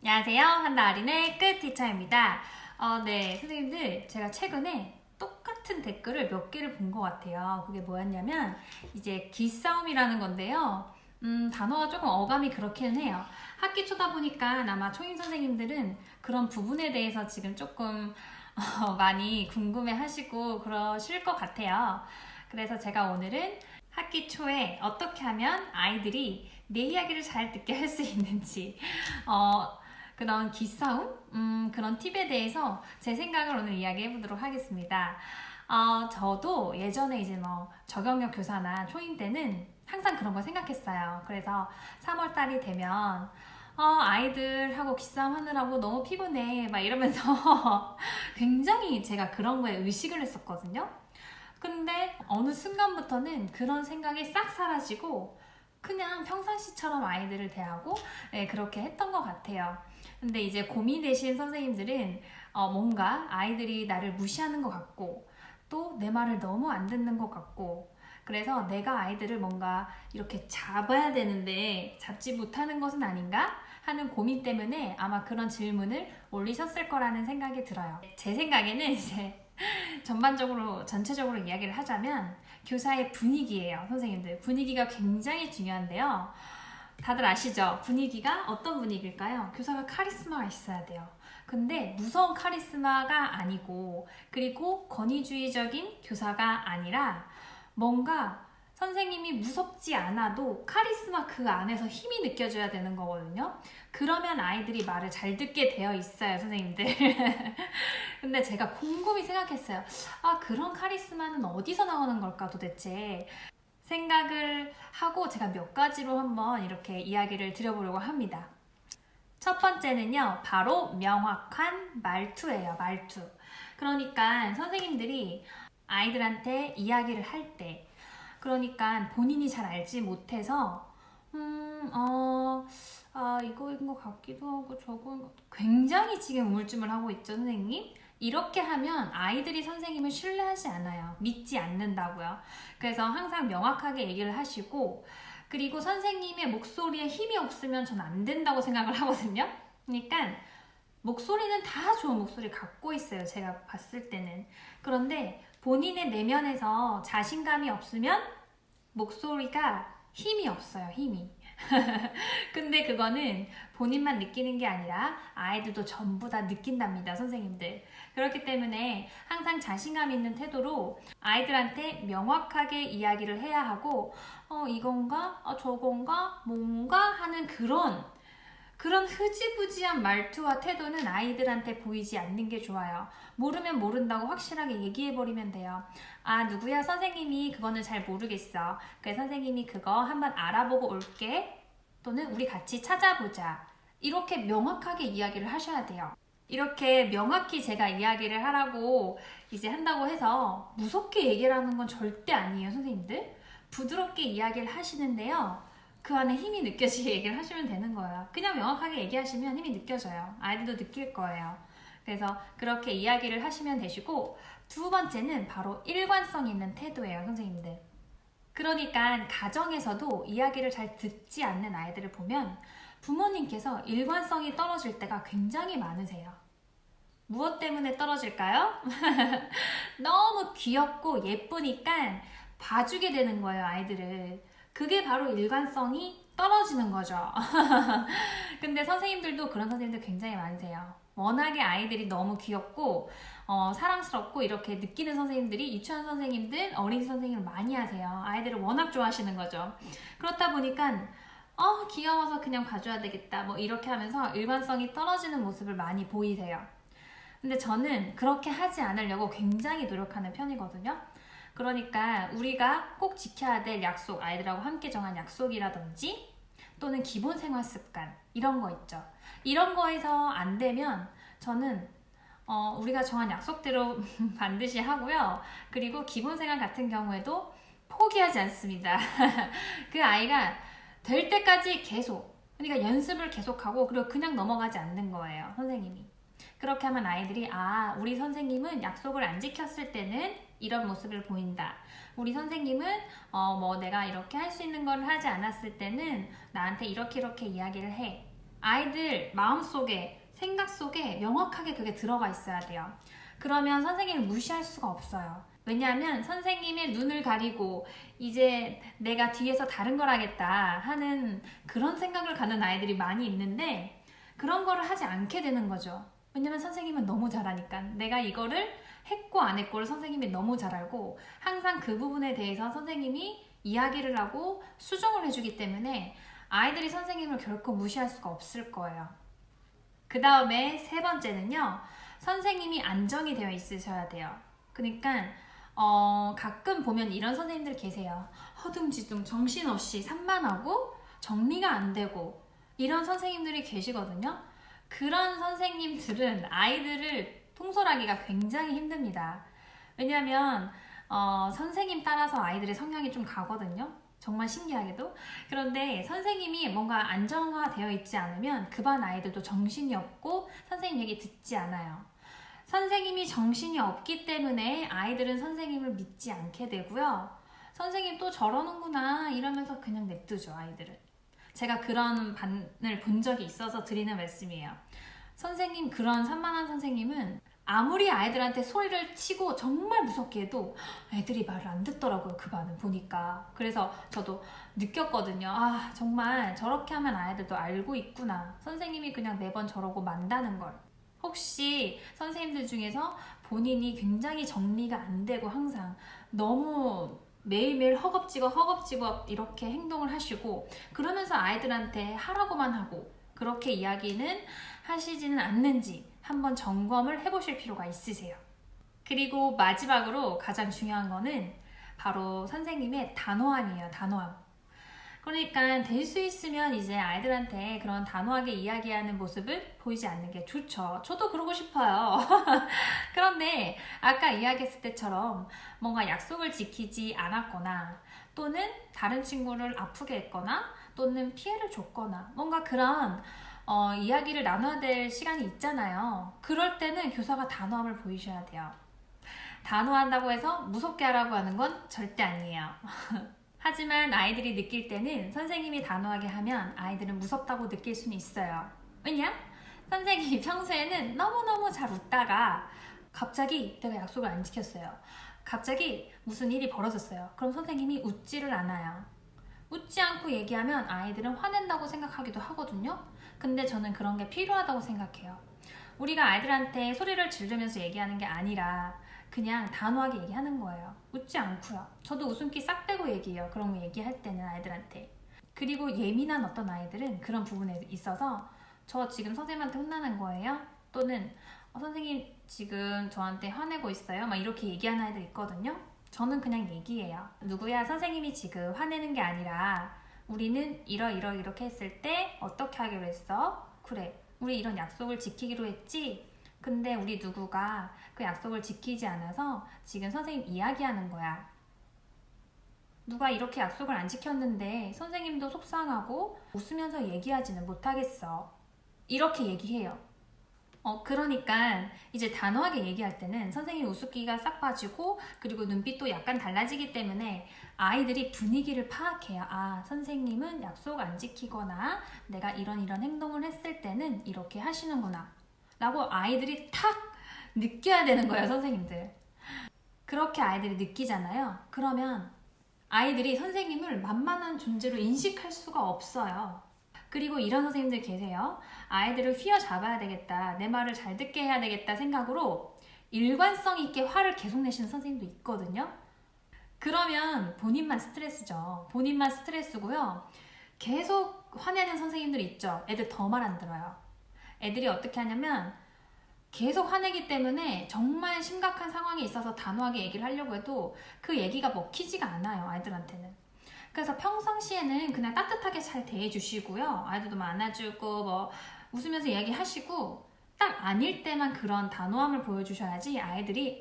안녕하세요. 한나아린의 끝티처입니다. 네, 선생님들, 제가 최근에 똑같은 댓글을 몇 개를 본 것 같아요. 그게 뭐였냐면, 이제 기싸움이라는 건데요. 단어가 조금 어감이 그렇기는 해요. 학기 초다 보니까 아마 초임 선생님들은 그런 부분에 대해서 지금 조금 많이 궁금해 하시고 그러실 것 같아요. 그래서 제가 오늘은 학기 초에 어떻게 하면 아이들이 내 이야기를 잘 듣게 할 수 있는지, 그런 기싸움? 그런 팁에 대해서 제 생각을 오늘 이야기해 보도록 하겠습니다. 저도 예전에 이제 뭐 저경력 교사나 초임 때는 항상 그런 걸 생각했어요. 그래서 3월달이 되면 아이들하고 기싸움 하느라고 너무 피곤해 막 이러면서 굉장히 제가 그런 거에 의식을 했었거든요. 근데 어느 순간부터는 그런 생각이 싹 사라지고 그냥 평상시처럼 아이들을 대하고 그렇게 했던 것 같아요. 근데 이제 고민되신 선생님들은 뭔가 아이들이 나를 무시하는 것 같고 또 내 말을 너무 안 듣는 것 같고 그래서 내가 아이들을 뭔가 이렇게 잡아야 되는데 잡지 못하는 것은 아닌가 하는 고민 때문에 아마 그런 질문을 올리셨을 거라는 생각이 들어요. 제 생각에는 이제 전체적으로 이야기를 하자면 교사의 분위기예요. 선생님들 분위기가 굉장히 중요한데요. 다들 아시죠? 분위기가 어떤 분위기일까요? 교사가 카리스마가 있어야 돼요. 근데 무서운 카리스마가 아니고 그리고 권위주의적인 교사가 아니라 뭔가 선생님이 무섭지 않아도 카리스마 그 안에서 힘이 느껴져야 되는 거거든요. 그러면 아이들이 말을 잘 듣게 되어 있어요, 선생님들. 근데 제가 곰곰이 생각했어요. 그런 카리스마는 어디서 나오는 걸까 도대체? 생각을 하고 제가 몇 가지로 한번 이렇게 이야기를 드려보려고 합니다. 첫 번째는요, 바로 명확한 말투예요, 말투. 그러니까 선생님들이 아이들한테 이야기를 할 때, 그러니까 본인이 잘 알지 못해서, 이거인 것 같기도 하고, 저거인 것 굉장히 지금 우물쭈물하고 있죠, 선생님? 이렇게 하면 아이들이 선생님을 신뢰하지 않아요. 믿지 않는다고요. 그래서 항상 명확하게 얘기를 하시고, 그리고 선생님의 목소리에 힘이 없으면 전 안 된다고 생각을 하거든요. 그러니까 목소리는 다 좋은 목소리 갖고 있어요. 제가 봤을 때는. 그런데 본인의 내면에서 자신감이 없으면 목소리가 힘이 없어요. 힘이. 근데 그거는 본인만 느끼는 게 아니라 아이들도 전부 다 느낀답니다, 선생님들. 그렇기 때문에 항상 자신감 있는 태도로 아이들한테 명확하게 이야기를 해야 하고, 이건가? 저건가? 뭔가? 하는 그런 흐지부지한 말투와 태도는 아이들한테 보이지 않는 게 좋아요. 모르면 모른다고 확실하게 얘기해버리면 돼요. 누구야? 선생님이 그거는 잘 모르겠어. 그래, 선생님이 그거 한번 알아보고 올게. 또는 우리 같이 찾아보자. 이렇게 명확하게 이야기를 하셔야 돼요. 이렇게 명확히 제가 이야기를 하라고 이제 한다고 해서 무섭게 얘기를 하는 건 절대 아니에요, 선생님들. 부드럽게 이야기를 하시는데요. 그 안에 힘이 느껴지게 얘기를 하시면 되는 거예요. 그냥 명확하게 얘기하시면 힘이 느껴져요. 아이들도 느낄 거예요. 그래서 그렇게 이야기를 하시면 되시고, 두 번째는 바로 일관성 있는 태도예요, 선생님들. 그러니까 가정에서도 이야기를 잘 듣지 않는 아이들을 보면 부모님께서 일관성이 떨어질 때가 굉장히 많으세요. 무엇 때문에 떨어질까요? 너무 귀엽고 예쁘니까 봐주게 되는 거예요, 아이들을. 그게 바로 일관성이 떨어지는 거죠. 근데 선생님들도 그런 선생님들 굉장히 많으세요. 워낙에 아이들이 너무 귀엽고 사랑스럽고 이렇게 느끼는 선생님들이 유치원 선생님들, 어린이 선생님을 많이 하세요. 아이들을 워낙 좋아하시는 거죠. 그렇다 보니까 귀여워서 그냥 봐줘야 되겠다 뭐 이렇게 하면서 일관성이 떨어지는 모습을 많이 보이세요. 근데 저는 그렇게 하지 않으려고 굉장히 노력하는 편이거든요. 그러니까 우리가 꼭 지켜야 될 약속, 아이들하고 함께 정한 약속이라든지 또는 기본 생활 습관 이런 거 있죠. 이런 거에서 안 되면 저는 우리가 정한 약속대로 반드시 하고요. 그리고 기본 생활 같은 경우에도 포기하지 않습니다. 그 아이가 될 때까지 계속, 그러니까 연습을 계속하고 그리고 그냥 넘어가지 않는 거예요, 선생님이. 그렇게 하면 아이들이 우리 선생님은 약속을 안 지켰을 때는 이런 모습을 보인다. 우리 선생님은 내가 이렇게 할 수 있는 걸 하지 않았을 때는 나한테 이렇게 이야기를 해. 아이들 마음속에, 생각 속에 명확하게 그게 들어가 있어야 돼요. 그러면 선생님을 무시할 수가 없어요. 왜냐하면 선생님의 눈을 가리고 이제 내가 뒤에서 다른 걸 하겠다 하는 그런 생각을 갖는 아이들이 많이 있는데, 그런 거를 하지 않게 되는 거죠. 왜냐면 선생님은 너무 잘하니까. 내가 이거를 했고 안 했고를 선생님이 너무 잘 알고 항상 그 부분에 대해서 선생님이 이야기를 하고 수정을 해주기 때문에 아이들이 선생님을 결코 무시할 수가 없을 거예요. 그 다음에 세 번째는요, 선생님이 안정이 되어 있으셔야 돼요. 그러니까 가끔 보면 이런 선생님들 계세요. 허둥지둥 정신없이 산만하고 정리가 안 되고 이런 선생님들이 계시거든요. 그런 선생님들은 아이들을 통솔하기가 굉장히 힘듭니다. 왜냐하면 선생님 따라서 아이들의 성향이 좀 가거든요. 정말 신기하게도. 그런데 선생님이 뭔가 안정화되어 있지 않으면 그 반 아이들도 정신이 없고 선생님 얘기 듣지 않아요. 선생님이 정신이 없기 때문에 아이들은 선생님을 믿지 않게 되고요. 선생님 또 저러는구나 이러면서 그냥 냅두죠, 아이들은. 제가 그런 반을 본 적이 있어서 드리는 말씀이에요. 선생님, 그런 산만한 선생님은 아무리 아이들한테 소리를 치고 정말 무섭게 해도 애들이 말을 안 듣더라고요, 그 반은 보니까. 그래서 저도 느꼈거든요. 아, 정말 저렇게 하면 아이들도 알고 있구나. 선생님이 그냥 매번 저러고 만다는 걸. 혹시 선생님들 중에서 본인이 굉장히 정리가 안 되고 항상 너무 매일매일 허겁지겁 이렇게 행동을 하시고 그러면서 아이들한테 하라고만 하고 그렇게 이야기는 하시지는 않는지 한번 점검을 해보실 필요가 있으세요. 그리고 마지막으로 가장 중요한 거는 바로 선생님의 단호함이에요. 단호함. 그러니까 될 수 있으면 이제 아이들한테 그런 단호하게 이야기하는 모습을 보이지 않는 게 좋죠. 저도 그러고 싶어요. 그런데 아까 이야기했을 때처럼 뭔가 약속을 지키지 않았거나 또는 다른 친구를 아프게 했거나 또는 피해를 줬거나 뭔가 그런 이야기를 나눠야 될 시간이 있잖아요. 그럴 때는 교사가 단호함을 보이셔야 돼요. 단호한다고 해서 무섭게 하라고 하는 건 절대 아니에요. 하지만 아이들이 느낄 때는 선생님이 단호하게 하면 아이들은 무섭다고 느낄 수는 있어요. 왜냐? 선생님이 평소에는 너무너무 잘 웃다가 갑자기 내가 약속을 안 지켰어요. 갑자기 무슨 일이 벌어졌어요. 그럼 선생님이 웃지를 않아요. 웃지 않고 얘기하면 아이들은 화낸다고 생각하기도 하거든요. 근데 저는 그런 게 필요하다고 생각해요. 우리가 아이들한테 소리를 지르면서 얘기하는 게 아니라 그냥 단호하게 얘기하는 거예요. 웃지 않고요. 저도 웃음기 싹 빼고 얘기해요. 그런 거 얘기할 때는 아이들한테. 그리고 예민한 어떤 아이들은 그런 부분에 있어서 저 지금 선생님한테 혼나는 거예요? 또는 선생님 지금 저한테 화내고 있어요? 막 이렇게 얘기하는 아이들 있거든요. 저는 그냥 얘기해요. 누구야, 선생님이 지금 화내는 게 아니라 우리는 이렇게 했을 때 어떻게 하기로 했어? 그래, 우리 이런 약속을 지키기로 했지? 근데 우리 누구가 그 약속을 지키지 않아서 지금 선생님 이야기하는 거야. 누가 이렇게 약속을 안 지켰는데 선생님도 속상하고 웃으면서 얘기하지는 못하겠어. 이렇게 얘기해요. 그러니까 이제 단호하게 얘기할 때는 선생님 우습기가 싹 빠지고 그리고 눈빛도 약간 달라지기 때문에 아이들이 분위기를 파악해요. 아, 선생님은 약속 안 지키거나 내가 이런 행동을 했을 때는 이렇게 하시는구나 라고 아이들이 탁 느껴야 되는 거예요, 선생님들. 그렇게 아이들이 느끼잖아요. 그러면 아이들이 선생님을 만만한 존재로 인식할 수가 없어요. 그리고 이런 선생님들 계세요. 아이들을 휘어잡아야 되겠다, 내 말을 잘 듣게 해야 되겠다 생각으로 일관성 있게 화를 계속 내시는 선생님도 있거든요. 그러면 본인만 스트레스죠. 본인만 스트레스고요. 계속 화내는 선생님들 있죠. 애들 더 말 안 들어요. 애들이 어떻게 하냐면 계속 화내기 때문에 정말 심각한 상황에 있어서 단호하게 얘기를 하려고 해도 그 얘기가 먹히지가 않아요, 아이들한테는. 그래서 평상시에는 그냥 따뜻하게 잘 대해주시고요. 아이들도 안아주고 뭐 웃으면서 얘기하시고 딱 아닐 때만 그런 단호함을 보여주셔야지 아이들이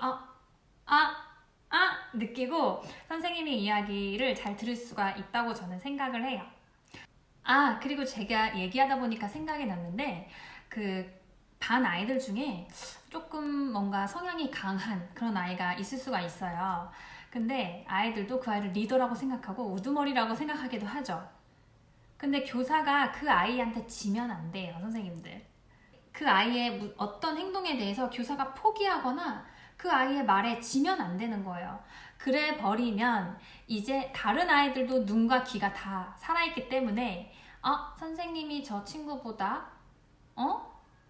느끼고 선생님의 이야기를 잘 들을 수가 있다고 저는 생각을 해요. 그리고 제가 얘기하다 보니까 생각이 났는데 그 반 아이들 중에 조금 뭔가 성향이 강한 그런 아이가 있을 수가 있어요. 근데 아이들도 그 아이를 리더라고 생각하고 우두머리라고 생각하기도 하죠. 근데 교사가 그 아이한테 지면 안 돼요, 선생님들. 그 아이의 어떤 행동에 대해서 교사가 포기하거나 그 아이의 말에 지면 안 되는 거예요. 그래 버리면 이제 다른 아이들도 눈과 귀가 다 살아있기 때문에 선생님이 저 친구보다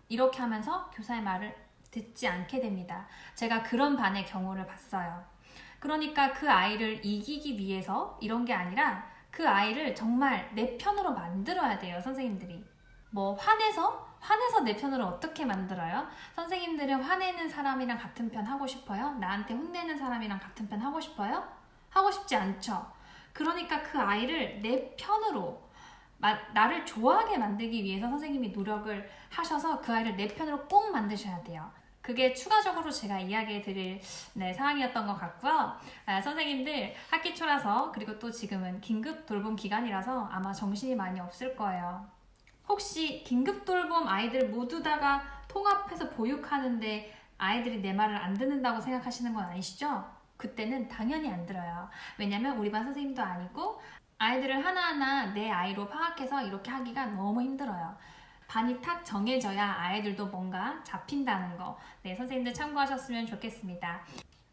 이렇게 하면서 교사의 말을 듣지 않게 됩니다. 제가 그런 반의 경우를 봤어요. 그러니까 그 아이를 이기기 위해서 이런 게 아니라 그 아이를 정말 내 편으로 만들어야 돼요, 선생님들이. 뭐 화내서 내 편으로 어떻게 만들어요? 선생님들은 화내는 사람이랑 같은 편 하고 싶어요? 나한테 혼내는 사람이랑 같은 편 하고 싶어요? 하고 싶지 않죠. 그러니까 그 아이를 내 편으로 나를 좋아하게 만들기 위해서 선생님이 노력을 하셔서 그 아이를 내 편으로 꼭 만드셔야 돼요. 그게 추가적으로 제가 이야기해 드릴 사항이었던 것 같고요. 선생님들 학기 초라서 그리고 또 지금은 긴급 돌봄 기간이라서 아마 정신이 많이 없을 거예요. 혹시 긴급 돌봄 아이들 모두 다가 통합해서 보육하는데 아이들이 내 말을 안 듣는다고 생각하시는 건 아니시죠? 그때는 당연히 안 들어요. 왜냐면 우리 반 선생님도 아니고 아이들을 하나하나 내 아이로 파악해서 이렇게 하기가 너무 힘들어요. 반이 탁 정해져야 아이들도 뭔가 잡힌다는 거, 선생님들 참고하셨으면 좋겠습니다.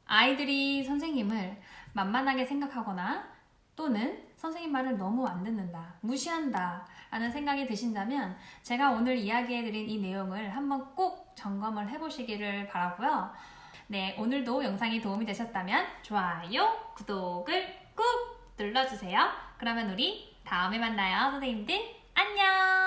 아이들이 선생님을 만만하게 생각하거나 또는 선생님 말을 너무 안 듣는다, 무시한다 라는 생각이 드신다면 제가 오늘 이야기해드린 이 내용을 한번 꼭 점검을 해보시기를 바라고요. 오늘도 영상이 도움이 되셨다면 좋아요, 구독을 꾹 눌러주세요. 그러면 우리 다음에 만나요, 선생님들. 안녕!